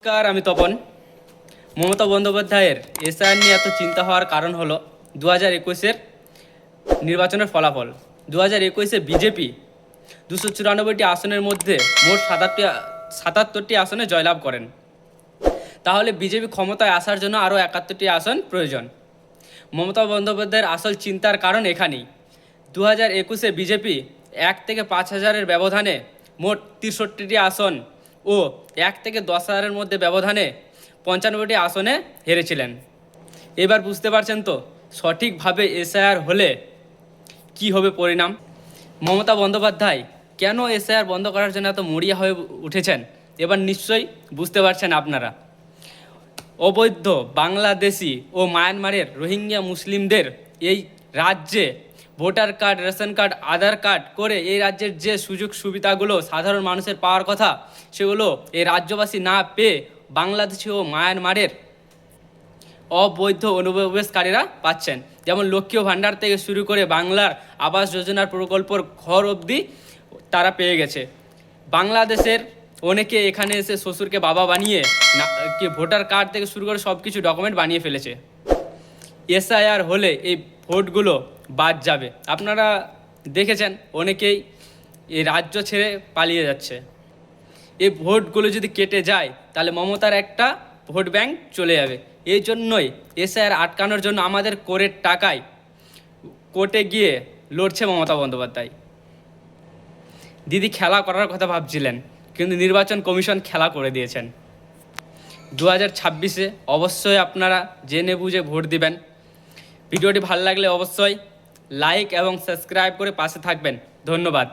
নমস্কার, আমি তপন। মমতা বন্দ্যোপাধ্যায়ের এসআইআর নিয়ে এত চিন্তা হওয়ার কারণ হলো 2021-এর নির্বাচনের ফলাফল। 2021-এ বিজেপি 294টি আসনের মধ্যে মোট 77টি আসনে জয়লাভ করেন। তাহলে বিজেপি ক্ষমতায় আসার জন্য আরও 71টি আসন প্রয়োজন। মমতা বন্দ্যোপাধ্যায়ের আসল চিন্তার কারণ এখানেই। 2021-এ বিজেপি 1 থেকে 5,000-এর ব্যবধানে মোট 63টি আসন ও 1 থেকে 10,000-এর মধ্যে ব্যবধানে 95টি আসনে হেরেছিলেন। এবার বুঝতে পারছেন তো সঠিকভাবে এসআইআর হলে কি হবে পরিণাম। মমতা বন্দ্যোপাধ্যায় কেন এসআইআর বন্ধ করার জন্য এত মরিয়া হয়ে উঠেছেন এবার নিশ্চয়ই বুঝতে পারছেন আপনারা। অবৈধ বাংলাদেশি ও মায়ানমারের রোহিঙ্গা মুসলিমদের এই রাজ্যে ভোটার কার্ড, রেশন কার্ড, আধার কার্ড করে এই রাজ্যের যে সুযোগ সুবিধাগুলো সাধারণ মানুষের পাওয়ার কথা সেগুলো এই রাজ্যবাসী না পেয়ে বাংলাদেশি ও মায়ানমারের অবৈধ অনুপ্রবেশকারীরা পাচ্ছেন। যেমন লক্ষ্মীর ভাণ্ডার থেকে শুরু করে বাংলার আবাস যোজনার প্রকল্পর ঘর অবধি তারা পেয়ে গেছে। বাংলাদেশের অনেকে এখানে এসে শ্বশুরকে বাবা বানিয়ে ভোটার কার্ড থেকে শুরু করে সব কিছু ডকুমেন্ট বানিয়ে ফেলেছে। এসআইআর হলে এই ভোটগুলো বাদ যাবে। আপনারা দেখেছেন অনেকেই এই রাজ্য ছেড়ে পালিয়ে যাচ্ছে। এই ভোটগুলো যদি কেটে যায় তাহলে মমতার একটা ভোট ব্যাংক চলে যাবে। এই জন্যই এসআইআর আটকানোর জন্য আমাদের করের টাকায় কোর্টে গিয়ে লড়ছে মমতা বন্দ্যোপাধ্যায়। দিদি খেলা করার কথা ভাবছিলেন, কিন্তু নির্বাচন কমিশন খেলা করে দিয়েছেন। 2026-এ অবশ্যই আপনারা জেনে বুঝে ভোট দিবেন। ভিডিওটি ভালো লাগলে অবশ্যই লাইক এবং সাবস্ক্রাইব করে পাশে থাকবেন। ধন্যবাদ।